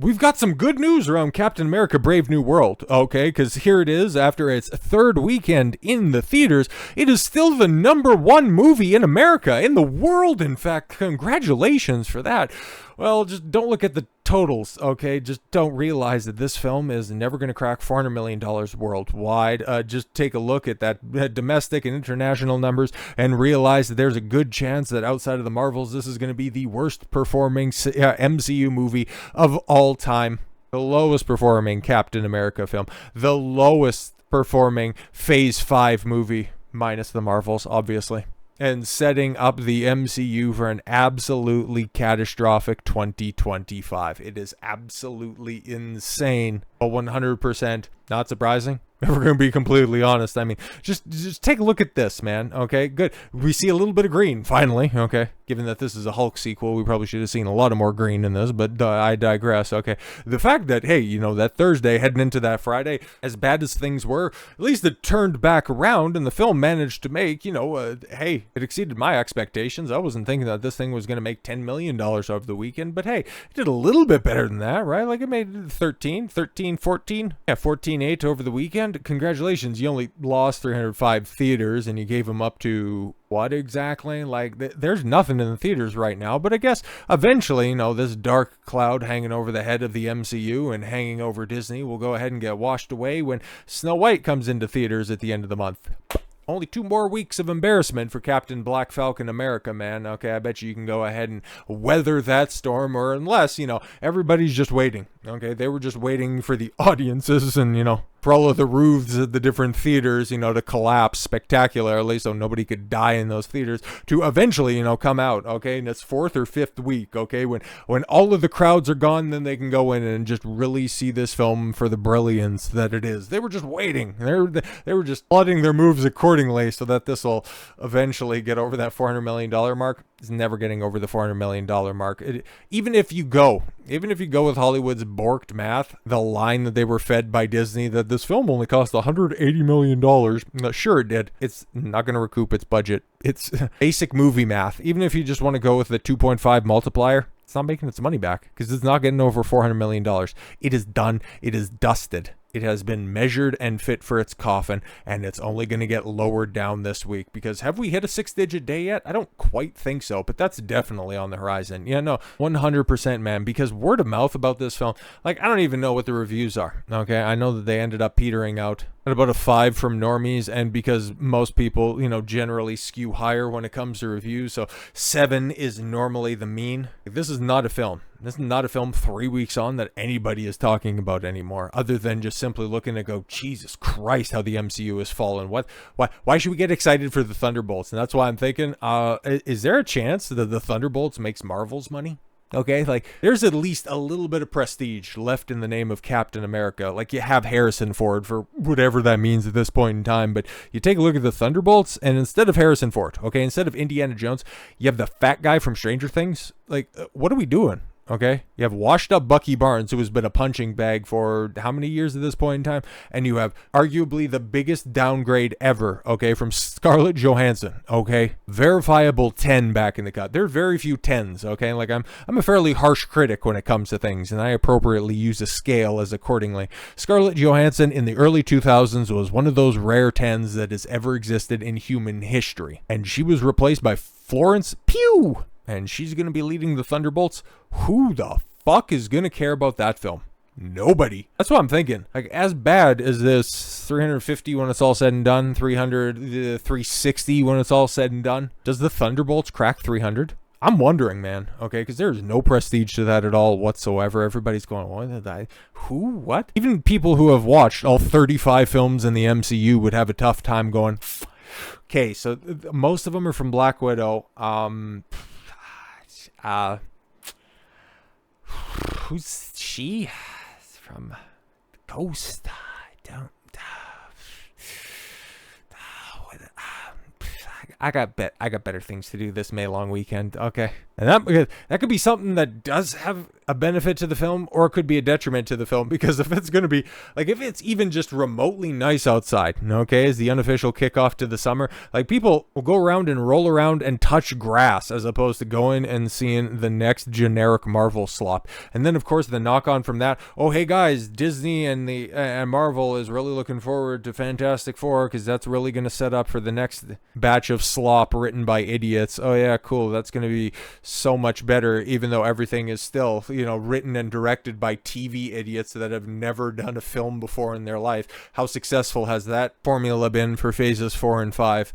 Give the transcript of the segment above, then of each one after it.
We've got some good news around Captain America Brave New World, okay? Because here it is, after its third weekend in the theaters, it is still the #1 movie in America, in the world, in fact. Congratulations for that. Well, just don't look at the totals, okay? Just don't realize that this film is never going to crack $400 million worldwide. Just take a look at that domestic and international numbers and realize that there's a good chance that outside of the Marvels, this is going to be the worst performing MCU movie of all time. The lowest performing Captain America film. The lowest performing Phase 5 movie, minus the Marvels, obviously. And setting up the MCU for an absolutely catastrophic 2025. It is absolutely insane, but 100% not surprising. If we're going to be completely honest, I mean, just take a look at this, man. Okay, good. We see a little bit of green, finally. Okay, given that this is a Hulk sequel, we probably should have seen a lot of more green in this, but I digress. Okay, the fact that, hey, you know, that Thursday heading into that Friday, as bad as things were, at least it turned back around and the film managed to make, you know, hey, it exceeded my expectations. I wasn't thinking that this thing was going to make $10 million over the weekend, but hey, it did a little bit better than that, right? Like it made 14, 14.8 over the weekend. Congratulations, you only lost 305 theaters and you gave them up to what exactly? Like there's nothing in the theaters right now, but I guess eventually, you know, this dark cloud hanging over the head of the MCU and hanging over Disney will go ahead and get washed away when Snow White comes into theaters at the end of the month. Only 2 more weeks of embarrassment for Captain Black Falcon America, man. Okay, I bet you can go ahead and weather that storm, or unless, you know, everybody's just waiting. Okay, they were just waiting for the audiences and, you know, for all of the roofs of the different theaters, you know, to collapse spectacularly so nobody could die in those theaters to eventually, you know, come out, okay? And it's 4th or 5th week, okay? When all of the crowds are gone, then they can go in and just really see this film for the brilliance that it is. They were just waiting. They were just plotting their moves accordingly so that this will eventually get over that $400 million mark. It's never getting over the $400 million mark. Even if you go with Hollywood's borked math, the line that they were fed by Disney that this film only cost $180 million. Sure it did. It's not going to recoup its budget. It's basic movie math. Even if you just want to go with the 2.5 multiplier, it's not making its money back because it's not getting over $400 million. It is done. It is dusted. It has been measured and fit for its coffin, and it's only going to get lowered down this week because have we hit a 6-digit day yet? I don't quite think so, but that's definitely on the horizon. Yeah, no, 100%, man, because word of mouth about this film, like, I don't even know what the reviews are, okay? I know that they ended up petering out at about a 5 from normies, and because most people, you know, generally skew higher when it comes to reviews, so 7 is normally the mean. This is not a film. This is not a film 3 weeks on that anybody is talking about anymore, other than just simply looking to go, Jesus Christ, how the MCU has fallen. Why should we get excited for the Thunderbolts? And that's why I'm thinking, is there a chance that the Thunderbolts makes Marvel's money? Okay, like there's at least a little bit of prestige left in the name of Captain America. Like you have Harrison Ford for whatever that means at this point in time, but you take a look at the Thunderbolts and instead of Harrison Ford, okay, instead of Indiana Jones, you have the fat guy from Stranger Things. Like, what are we doing? Okay, you have washed up Bucky Barnes, who has been a punching bag for how many years at this point in time? And you have arguably the biggest downgrade ever, okay, from Scarlett Johansson, okay? Verifiable 10 back in the cut. There are very few 10s, okay? Like I'm a fairly harsh critic when it comes to things, and I appropriately use a scale as accordingly. Scarlett Johansson in the early 2000s was one of those rare 10s that has ever existed in human history. And she was replaced by Florence Pugh. And she's going to be leading the Thunderbolts. Who the fuck is going to care about that film? Nobody. That's what I'm thinking. Like, as bad as this 350 when it's all said and done, 360 when it's all said and done, does the Thunderbolts crack 300? I'm wondering, man, okay, because there's no prestige to that at all whatsoever. Everybody's going, what did I? Who? What? Even people who have watched all 35 films in the MCU would have a tough time going, okay, so most of them are from Black Widow. Who's she? From Ghost. I don't. I got better things to do this May long weekend. Okay. And that could be something that does have a benefit to the film, or it could be a detriment to the film, because if it's going to be, like, if it's even just remotely nice outside, okay, as the unofficial kickoff to the summer, like, people will go around and roll around and touch grass as opposed to going and seeing the next generic Marvel slop. And then, of course, the knock-on from that, oh, hey, guys, Disney and Marvel is really looking forward to Fantastic Four, because that's really going to set up for the next batch of slop written by idiots. Oh, yeah, cool, that's going to be so much better, even though everything is still, written and directed by TV idiots that have never done a film before in their life. How successful has that formula been for phases 4 and 5?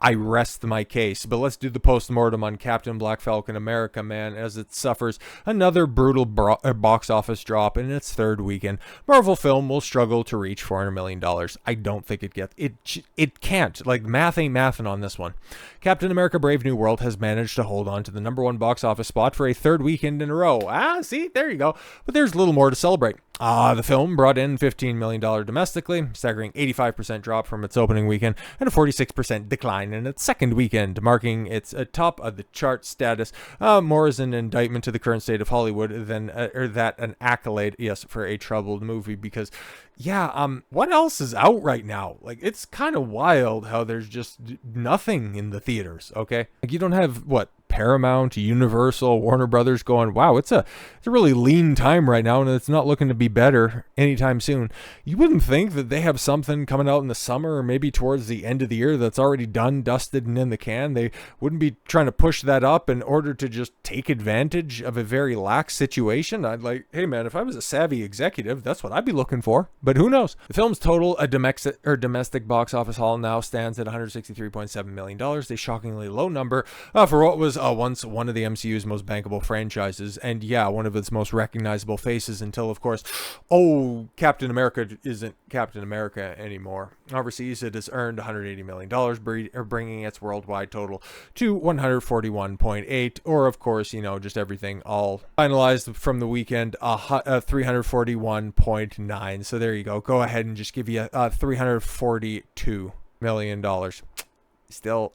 I rest my case. But let's do the postmortem on Captain Black Falcon America, man, as it suffers another brutal box office drop in its third weekend. Marvel film will struggle to reach $400 million. I don't think it gets it can't. Like, math ain't mathin' on this one. Captain America Brave New World has managed to hold on to the #1 box office spot for a third weekend in a row. See, there you go. But there's little more to celebrate. The film brought in $15 million domestically, staggering 85% drop from its opening weekend, and a 46% decline in its second weekend, marking its top of the chart status. More as an indictment to the current state of Hollywood than an accolade, yes, for a troubled movie. Because, what else is out right now? Like, it's kind of wild how there's just nothing in the theaters. Okay, like, you don't have Paramount, Universal, Warner Brothers going, wow, it's a really lean time right now, and it's not looking to be better anytime soon. You wouldn't think that they have something coming out in the summer or maybe towards the end of the year that's already done, dusted, and in the can. They wouldn't be trying to push that up in order to just take advantage of a very lax situation. I'd like, hey man, if I was a savvy executive, that's what I'd be looking for. But who knows? The film's total domestic box office haul now stands at $163.7 million, a shockingly low number for what was once one of the MCU's most bankable franchises, and one of its most recognizable faces, until, of course, Captain America isn't Captain America anymore. Overseas, it has earned $180 million, bringing its worldwide total to 141.8, or, of course, just everything all finalized from the weekend, 341.9. So there you go. Go ahead and just give you $342 million. Still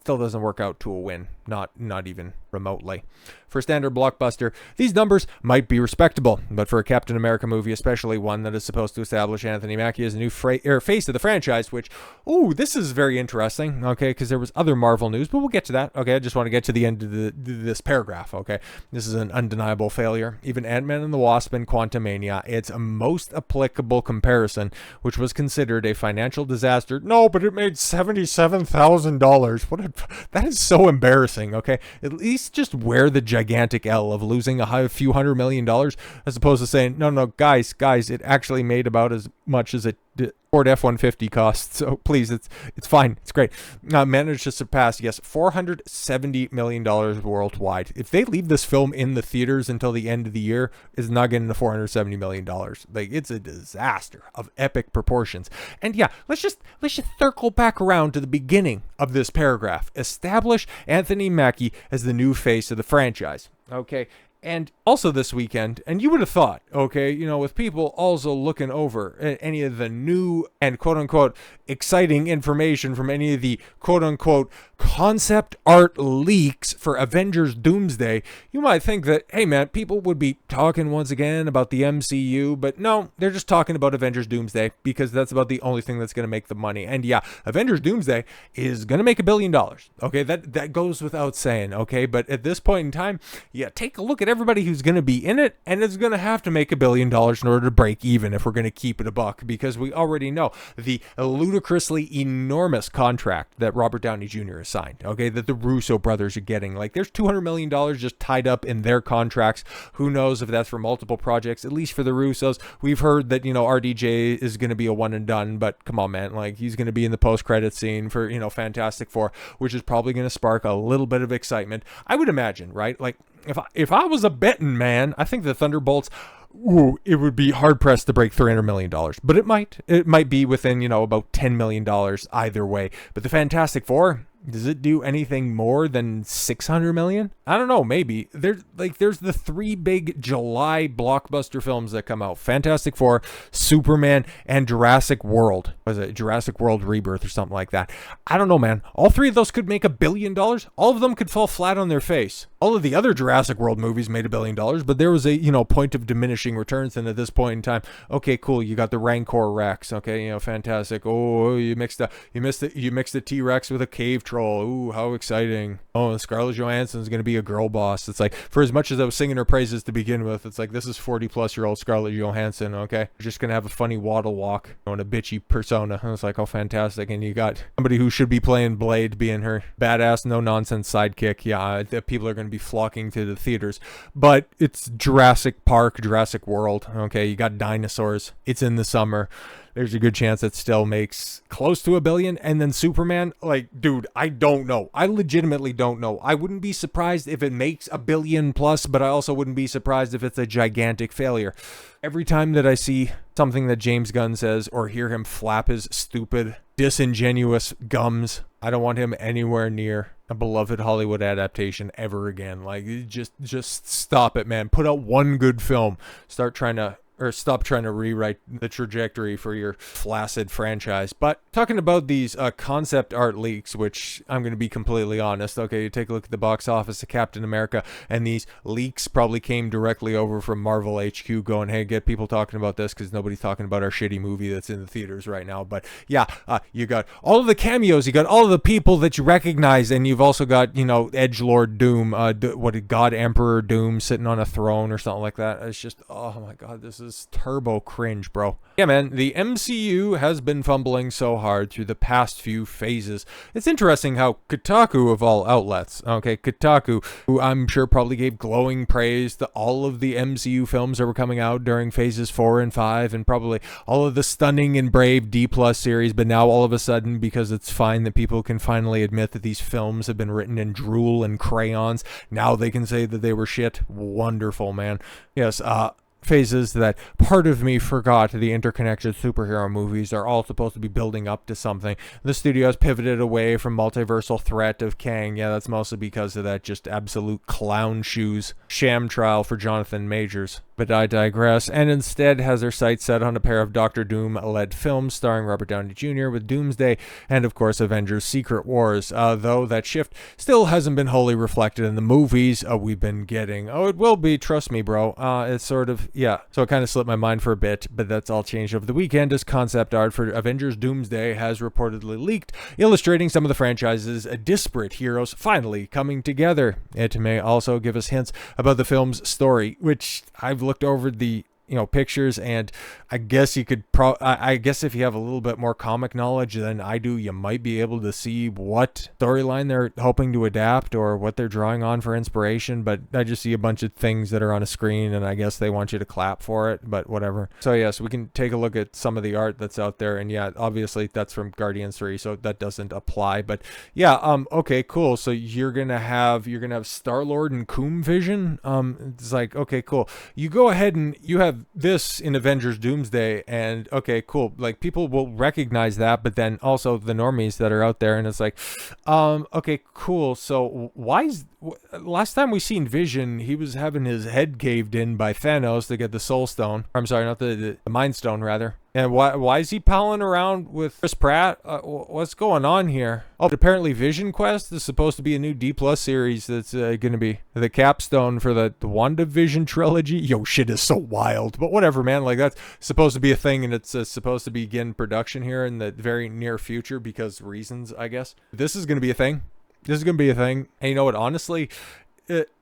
doesn't work out to a win, not even remotely. For a standard blockbuster, these numbers might be respectable, but for a Captain America movie, especially one that is supposed to establish Anthony Mackie as a new face of the franchise, which, this is very interesting, okay, because there was other Marvel news, but we'll get to that, okay? I just want to get to the end of this paragraph, okay? This is an undeniable failure. Even Antman and the Wasp and Quantumania, its most applicable comparison, which was considered a financial disaster. No, but it made $77,000. That is so embarrassing, okay? At least just wear the gigantic L of losing a few $100 million, as opposed to saying, no, guys, it actually made about as much as it Ford F-150 costs. So please, it's fine. It's great. Managed to surpass, $470 million worldwide. If they leave this film in the theaters until the end of the year, it's not getting to $470 million. Like, it's a disaster of epic proportions. And let's just circle back around to the beginning of this paragraph. Establish Anthony Mackie as the new face of the franchise. Okay. And also this weekend, and you would have thought, okay, with people also looking over at any of the new and quote-unquote exciting information from any of the quote-unquote concept art leaks for Avengers Doomsday, you might think that, hey man, people would be talking once again about the MCU, but no, they're just talking about Avengers Doomsday, because that's about the only thing that's going to make the money. And Avengers Doomsday is going to make $1 billion. Okay, that goes without saying, okay, but at this point in time, take a look at everybody who's going to be in it, and it's going to have to make $1 billion in order to break even if we're going to keep it a buck, because we already know the ludicrously enormous contract that Robert Downey Jr. has signed, okay, that the Russo brothers are getting. Like, there's $200 million just tied up in their contracts. Who knows if that's for multiple projects, at least for the Russos. We've heard that, RDJ is going to be a one and done, but come on, man, like, he's going to be in the post-credit scene for, Fantastic Four, which is probably going to spark a little bit of excitement, I would imagine, right? Like, if I was a betting man, I think the Thunderbolts, it would be hard pressed to break $300 million, but it might be within, about $10 million either way. But the Fantastic Four, Does it do anything more than 600 million? I don't know, maybe. There's the three big July blockbuster films that come out. Fantastic Four, Superman, and Jurassic World. Was it Jurassic World Rebirth or something like that? I don't know, man. All three of those could make $1 billion. All of them could fall flat on their face. All of the other Jurassic World movies made $1 billion, but there was a, point of diminishing returns. And at this point in time, okay, cool. You got the Rancor Rex. Okay, fantastic. Oh, you mixed the T-Rex with a cave troll. Ooh, how exciting. Oh, Scarlett Johansson's going to be a girl boss. It's like, for as much as I was singing her praises to begin with, it's like, this is 40-plus-year-old Scarlett Johansson, okay? You're just going to have a funny waddle walk and a bitchy persona. And it's like, oh, fantastic. And you got somebody who should be playing Blade being her badass, no-nonsense sidekick. Yeah, the people are going to be flocking to the theaters. But it's Jurassic Park, Jurassic World, okay? You got dinosaurs. It's in the summer. There's a good chance it still makes close to $1 billion. And then Superman, like, dude, I don't know. I legitimately don't know. I wouldn't be surprised if it makes $1 billion plus, but I also wouldn't be surprised if it's a gigantic failure. Every time that I see something that James Gunn says or hear him flap his stupid, disingenuous gums, I don't want him anywhere near a beloved Hollywood adaptation ever again. Like, just stop it, man. Put out one good film. Stop trying to rewrite the trajectory for your flaccid franchise. But talking about these concept art leaks, which I'm going to be completely honest, okay, you take a look at the box office of Captain America, and these leaks probably came directly over from Marvel HQ going, hey, get people talking about this because nobody's talking about our shitty movie that's in the theaters right now. But yeah, you got all of the cameos, you got all of the people that you recognize, and you've also got, Edgelord Doom, God Emperor Doom sitting on a throne or something like that. It's just, oh my God, this is turbo cringe, bro. Yeah, man, the MCU has been fumbling so hard through the past few phases. It's interesting how Kotaku, of all outlets, okay, Kotaku, who I'm sure probably gave glowing praise to all of the MCU films that were coming out during phases 4 and 5, and probably all of the stunning and brave D+ series, but now all of a sudden, because it's fine that people can finally admit that these films have been written in drool and crayons, now they can say that they were shit. Wonderful, man. Yes, phases that part of me forgot the interconnected superhero movies are all supposed to be building up to something. The studio has pivoted away from multiversal threat of Kang. Yeah, that's mostly because of that just absolute clown shoes sham trial for Jonathan Majors. But I digress, and instead has their sights set on a pair of Doctor Doom-led films starring Robert Downey Jr. with Doomsday and, of course, Avengers Secret Wars, though that shift still hasn't been wholly reflected in the movies we've been getting. Oh, it will be, trust me, bro. It's sort of, yeah, so it kind of slipped my mind for a bit, but that's all changed over the weekend as concept art for Avengers Doomsday has reportedly leaked, illustrating some of the franchise's disparate heroes finally coming together. It may also give us hints about the film's story, which I've looked over the pictures, and I guess you could I guess if you have a little bit more comic knowledge than I do, you might be able to see what storyline they're hoping to adapt or what they're drawing on for inspiration. But I just see a bunch of things that are on a screen, and I guess they want you to clap for it, but whatever. So yes, we can take a look at some of the art that's out there, and yeah, obviously that's from Guardians 3, so that doesn't apply. But yeah, okay, cool. So you're gonna have Star-Lord and Coom Vision. It's like, okay, cool. You go ahead and you have this in Avengers Doomsday, and okay, cool, like people will recognize that, but then also the normies that are out there, and it's like, okay, cool. So why is last time we seen Vision, he was having his head caved in by Thanos to get the Soul Stone. I'm sorry, not the Mind Stone, rather. And why is he palling around with Chris Pratt? What's going on here? Oh, but apparently Vision Quest is supposed to be a new D+ series that's going to be the capstone for the WandaVision trilogy. Yo, shit is so wild. But whatever, man. Like, that's supposed to be a thing, and it's supposed to begin production here in the very near future because reasons, I guess. This is going to be a thing. This is going to be a thing. And you know what? Honestly,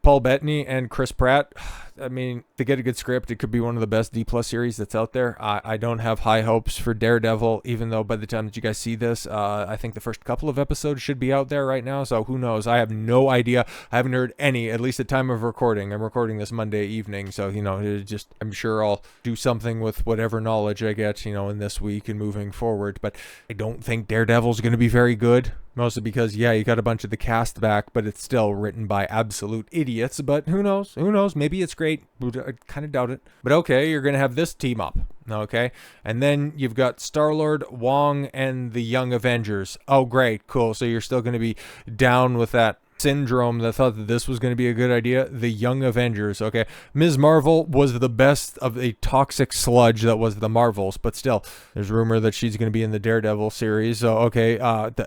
Paul Bettany and Chris Pratt, I mean, to get a good script, it could be one of the best D+ series that's out there. I don't have high hopes for Daredevil, even though by the time that you guys see this, I think the first couple of episodes should be out there right now. So who knows? I have no idea. I haven't heard any, at least at time of recording. I'm recording this Monday evening. So, I'm sure I'll do something with whatever knowledge I get, in this week and moving forward. But I don't think Daredevil's going to be very good. Mostly because, yeah, you got a bunch of the cast back, but it's still written by absolute idiots. But who knows? Who knows? Maybe it's great. I kind of doubt it. But okay, you're going to have this team up. Okay, and then you've got Star-Lord, Wong, and the Young Avengers. Oh, great, cool. So you're still going to be down with that syndrome that thought that this was going to be a good idea. The Young Avengers. Okay, Ms. Marvel was the best of a toxic sludge that was the Marvels, but still, there's rumor that she's going to be in the Daredevil series. So okay,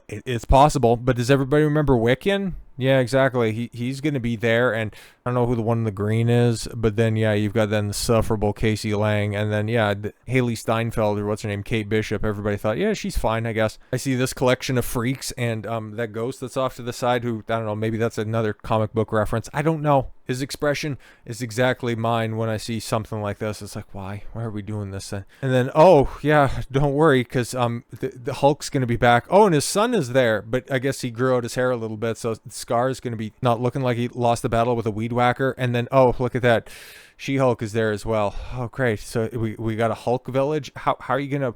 it's possible. But does everybody remember Wiccan? Yeah, exactly. He's going to be there, and I don't know who the one in the green is, but then, yeah, you've got then the sufferable Casey Lang, and then, yeah, Haley Steinfeld, or what's her name, Kate Bishop. Everybody thought, yeah, she's fine, I guess. I see this collection of freaks, and that ghost that's off to the side, who, I don't know, maybe that's another comic book reference. I don't know. His expression is exactly mine when I see something like this. It's like, why? Why are we doing this then? And then, oh, yeah, don't worry, because the Hulk's going to be back. Oh, and his son is there, but I guess he grew out his hair a little bit, so Scar is going to be not looking like he lost the battle with a weed whacker. And then, oh, look at that. She-Hulk is there as well. Oh, great. So we got a Hulk village. How are you gonna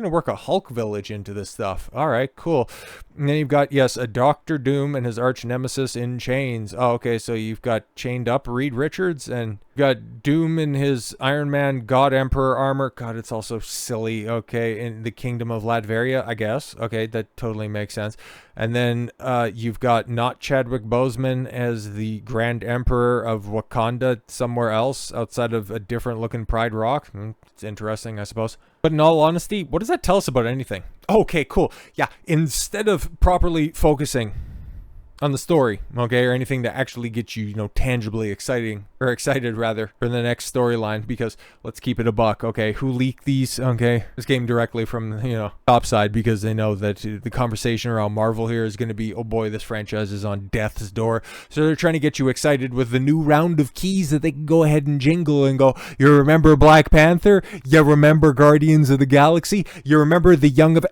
work a Hulk village into this stuff? All right, cool. And then you've got, yes, a Doctor Doom and his arch nemesis in chains. Oh, okay. So you've got chained up Reed Richards, and you've got Doom in his Iron Man God Emperor armor. God, it's also silly. Okay, in the Kingdom of Latveria, I guess. Okay, that totally makes sense. And then you've got not Chadwick Boseman as the Grand Emperor of Wakanda somewhere else outside of a different looking Pride Rock. It's interesting, I suppose. But in all honesty, what does that tell us about anything? Okay, cool. Yeah, instead of properly focusing on the story, okay, or anything to actually get you, tangibly excited rather, for the next storyline, because let's keep it a buck, okay, who leaked these, okay, this came directly from, top side, because they know that the conversation around Marvel here is going to be, oh boy, this franchise is on death's door, so they're trying to get you excited with the new round of keys that they can go ahead and jingle and go, you remember Black Panther? You remember Guardians of the Galaxy? You remember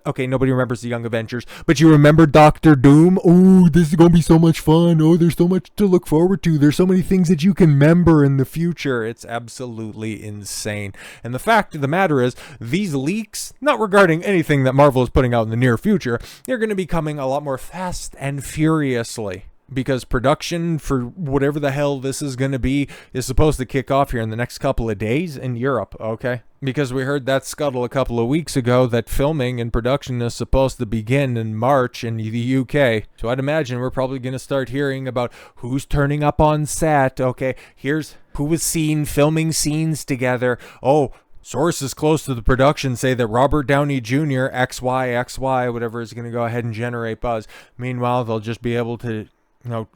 okay, nobody remembers the Young Avengers, but you remember Doctor Doom? Oh, this is going to be so much fun. Oh, there's so much to look forward to. There's so many things that you can remember in the future. It's absolutely insane. And the fact of the matter is, these leaks, not regarding anything that Marvel is putting out in the near future, they're going to be coming a lot more fast and furiously. Because production for whatever the hell this is going to be is supposed to kick off here in the next couple of days in Europe, okay? Because we heard that scuttle a couple of weeks ago that filming and production is supposed to begin in March in the UK. So I'd imagine we're probably going to start hearing about who's turning up on set, okay? Here's who was seen filming scenes together. Oh, sources close to the production say that Robert Downey Jr., XY, whatever, is going to go ahead and generate buzz. Meanwhile, they'll just be able to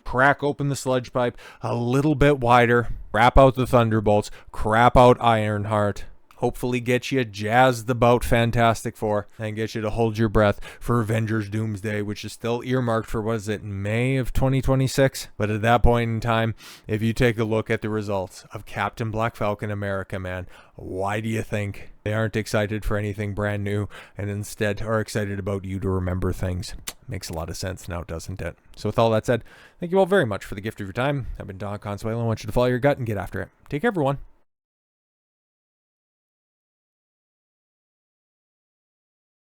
crack open the sludge pipe a little bit wider, wrap out the Thunderbolts, crap out Ironheart, hopefully get you jazzed about Fantastic Four, and get you to hold your breath for Avengers Doomsday, which is still earmarked for, May of 2026? But at that point in time, if you take a look at the results of Captain Black Falcon America, man, why do you think they aren't excited for anything brand new and instead are excited about you to remember things? Makes a lot of sense now, doesn't it? So with all that said, thank you all very much for the gift of your time. I've been Don Consuelo. I want you to follow your gut and get after it. Take care, everyone.